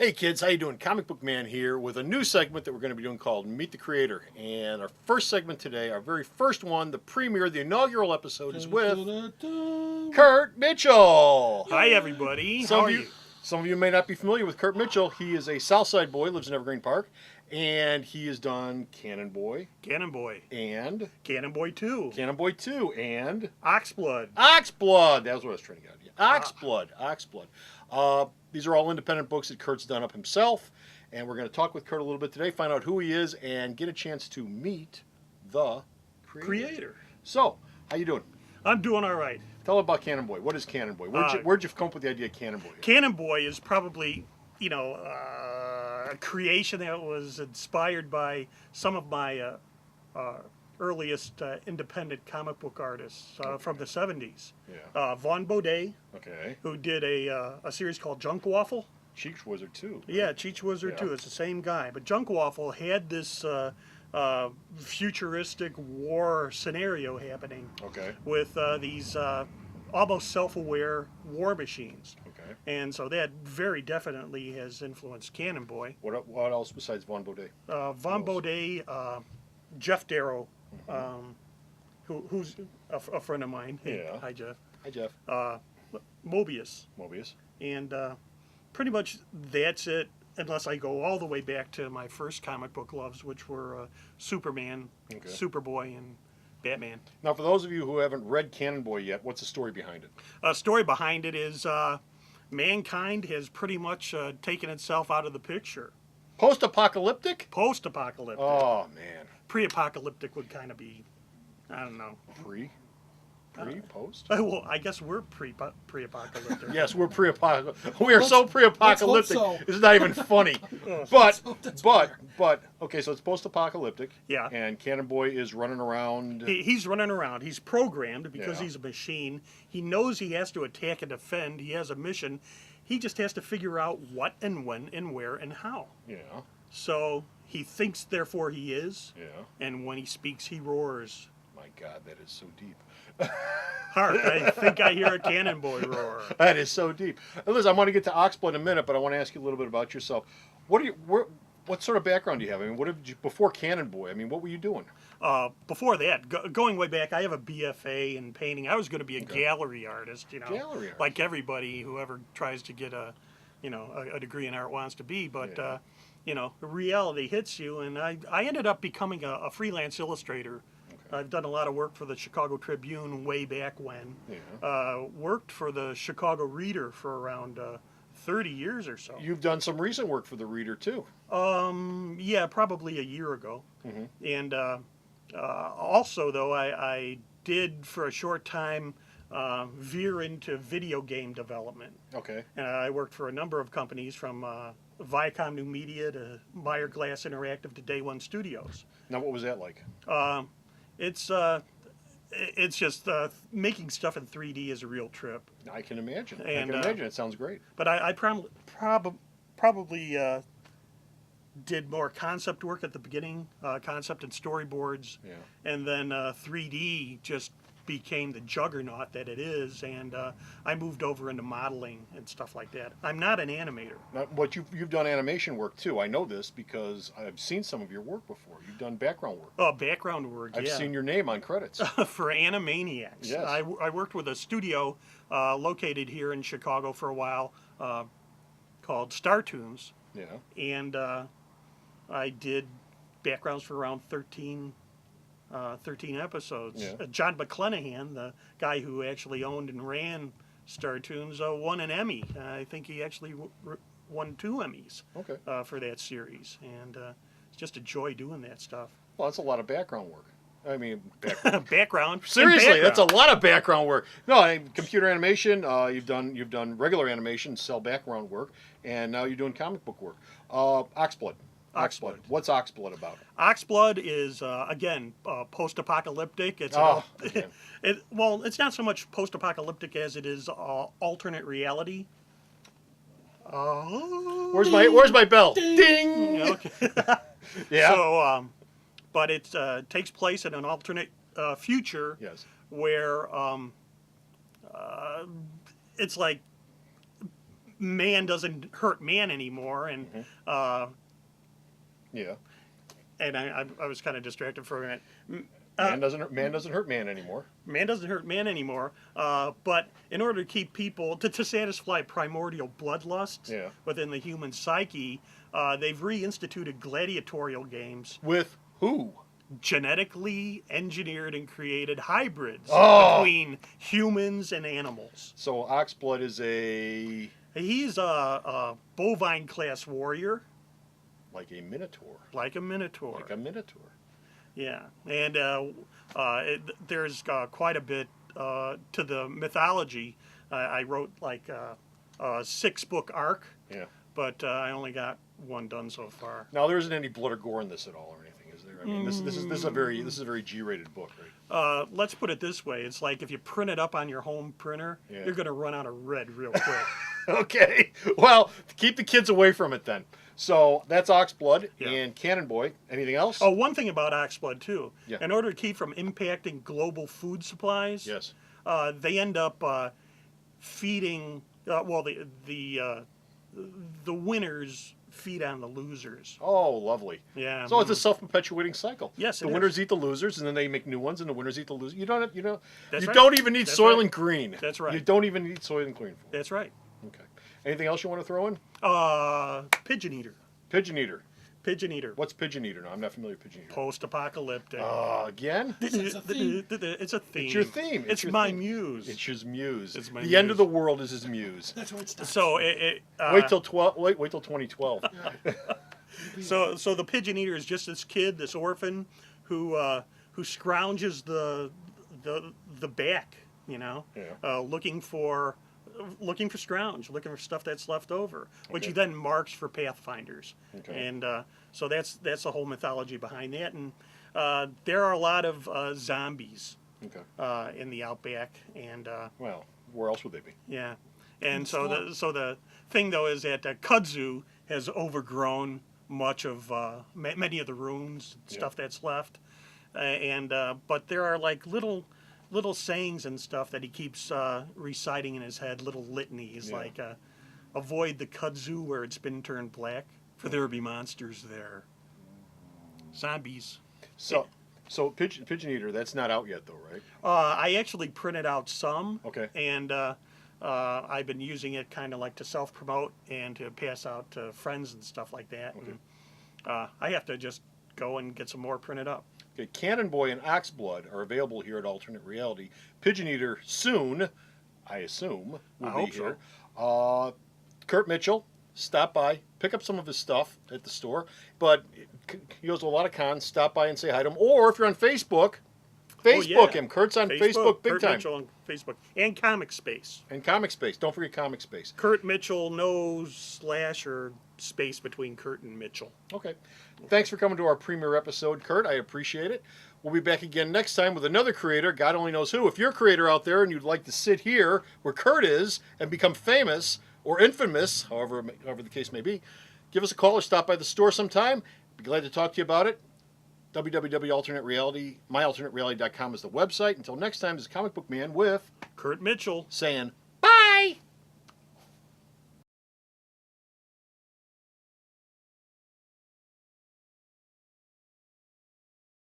Hey kids, how you doing? Comic Book Man here with a new segment that we're going to be doing called Meet the Creator. And our first segment today, our very first one, the premiere, the inaugural episode is with Kurt Mitchell. Hi everybody, Some how of are you, you? some of you may not be familiar with Kurt Mitchell. He is a Southside boy, lives in Evergreen Park, and he has done Cannon Boy Cannon Boy. and Cannon Boy 2. Cannon Boy 2 and Oxblood. Oxblood. That was what I was trying to get at. Oxblood. These are all independent books that Kurt's done up himself, and we're going to talk with Kurt a little bit today, find out who he is, and get a chance to meet the creator. So, how you doing? I'm doing all right. Tell about Cannon Boy. What is Cannon Boy? Where'd you come up with the idea of Cannon Boy? Cannon Boy is probably, a creation that was inspired by some of my earliest independent comic book artists from the 70s. Yeah. Vaughn Bodē, Okay. who did a series called Junk Waffle. Cheech Wizard too. Yeah, Cheech Wizard Yeah. too. It's the same guy. But Junk Waffle had this futuristic war scenario happening Okay. with these almost self-aware war machines. Okay. And so that very definitely has influenced Cannon Boy. What else besides Vaughn Bodē? Vaughn Who else? Bodē, Jeff Darrow, who's a friend of mine. Hey, Yeah. Hi, Jeff. Hi Jeff. Mobius. Mobius. And pretty much that's it, unless I go all the way back to my first comic book loves, which were Superman, Okay. Superboy, and Batman. Now, for those of you who haven't read Cannon Boy yet, what's the story behind it? Story behind it is mankind has pretty much taken itself out of the picture. Post-apocalyptic? Post-apocalyptic. Oh man. Pre-apocalyptic would kind of be, I don't know. Post? Well, I guess we're pre-apocalyptic. Yes, we're pre-apocalyptic. We are so pre-apocalyptic. let's hope so. It's not even funny. But okay, so it's post-apocalyptic. Yeah. And Cannon Boy is running around. He's running around. He's programmed because Yeah. he's a machine. He knows he has to attack and defend. He has a mission. He just has to figure out what and when and where and how. Yeah. So he thinks, therefore he is. Yeah. And when he speaks, he roars. My God, that is so deep. Hark, I think I hear a Cannon Boy roar. That is so deep. Liz, I want to get to Oxblood in a minute, but I want to ask you a little bit about yourself. What sort of background do you have? I mean, what did you before Cannon Boy? I mean, what were you doing? Before that, going way back, I have a BFA in painting. I was going to be a gallery artist, Gallery artist. like everybody who ever tries to get a degree in art wants to be. But Yeah. reality hits you, and I ended up becoming a freelance illustrator. I've done a lot of work for the Chicago Tribune way back when. Yeah. Worked for the Chicago Reader for around 30 years or so. You've done some recent work for the Reader too. Yeah, probably a year ago. Mhm. And also, though, I did for a short time veer into video game development. Okay. And I worked for a number of companies from Viacom New Media to Meyer Glass Interactive to Day One Studios. Now, what was that like? It's just making stuff in 3D is a real trip. I can imagine. And, It sounds great. But I probably did more concept work at the beginning, concept and storyboards, Yeah. and then 3D just became the juggernaut that it is, and I moved over into modeling and stuff like that. I'm not an animator. Now, but you've done animation work too. I know this because I've seen some of your work before. You've done background work. Oh, background work, I've yeah. seen your name on credits. For Animaniacs. Yes. I worked with a studio located here in Chicago for a while called Startoons, Yeah. and I did backgrounds for around 13 episodes. Yeah. John McClenahan, the guy who actually owned and ran Startoons, won an Emmy. I think he actually won 2 Emmys Okay. for that series, and it's just a joy doing that stuff. Well, that's a lot of background work. I mean, Background. seriously, and that's a background. lot of background work. No, computer animation. You've done regular animation, sell background work, and now you're doing comic book work. Oxblood. Oxblood. What's Oxblood about? Oxblood is again post-apocalyptic. It's again. it's not so much post-apocalyptic as it is alternate reality. Where's my bell? Ding. Okay. Yeah. So, but it takes place in an alternate future 'Yes. where it's like man doesn't hurt man anymore, and Yeah. and I was kind of distracted for a minute. Man doesn't hurt man anymore. Man doesn't hurt man anymore, but in order to keep people to satisfy primordial bloodlust Yeah. within the human psyche, they've reinstituted gladiatorial games, With who? genetically engineered and created hybrids Oh! between humans and animals. So Oxblood is a He's a bovine class warrior, like a minotaur. like a minotaur. Like a minotaur. Yeah, and there's quite a bit to the mythology. I wrote like a 6-book arc, Yeah. but I only got one done so far. Now there isn't any blood or gore in this at all or anything, is there? I mean, this is a very G-rated book, right? Let's put it this way: it's like if you print it up on your home printer, Yeah. you're going to run out of red real quick. Okay. Well, keep the kids away from it then. So that's Oxblood Yeah. and Cannon Boy. Anything else? Oh, one thing about Oxblood too. Yeah. In order to keep from impacting global food supplies, Yes. they end up feeding. The winners feed on the losers. Oh, lovely. Yeah. So it's a self-perpetuating cycle. Yes, the it winners is. eat the losers, and then they make new ones, and the winners eat the losers. You don't have, That's you right. don't even need That's Soylent right. Green. That's right. You don't even need Soylent Green for it. That's right. Okay. Anything else you want to throw in? Pigeon Eater. Pigeon Eater. Pigeon Eater. What's Pigeon Eater? No, I'm not familiar with Pigeon Eater. Post-apocalyptic. Again? It's a theme. It's your theme. It's It's your my theme. muse. It's his muse. It's my the end muse. of the world is his muse. That's where it starts. So Wait till 2012. So the Pigeon Eater is just this kid, this orphan, who scrounges the back, Yeah. looking for scrounge, looking for stuff that's left over, which he Okay. then marks for pathfinders. Okay. And so that's the whole mythology behind that. And there are a lot of zombies Okay. in the outback, and Well, where else would they be? yeah. And so the thing though is that kudzu has overgrown much of many of the runes, stuff that's left, but there are like little sayings and stuff that he keeps reciting in his head, little litanies Yeah. like avoid the kudzu where it's been turned black, for there be monsters there, zombies. So Pigeon Eater, that's not out yet though, right? I actually printed out some. Okay. And I've been using it kind of like to self-promote and to pass out to friends and stuff like that. Okay. And, I have to just go and get some more printed up. Okay, Cannon Boy and Oxblood are available here at Alternate Reality. Pigeon Eater soon, I assume, will I be hope so. here. Kurt Mitchell, stop by, pick up some of his stuff at the store. But he goes to a lot of cons. Stop by and say hi to him. Or if you're on Facebook, Facebook him. Kurt's on Facebook big Kurt time. Mitchell on Facebook. And Comic Space. And Comic Space. Don't forget Comic Space. Kurt Mitchell, no slash or space between Kurt and Mitchell. Okay. Thanks for coming to our premiere episode, Kurt. I appreciate it. We'll be back again next time with another creator, God only knows who. If you're a creator out there and you'd like to sit here where Kurt is and become famous or infamous, however the case may be, give us a call or stop by the store sometime. Be glad to talk to you about it. www.alternatereality, myalternatereality.com is the website. Until next time, this is Comic Book Man with Kurt Mitchell. saying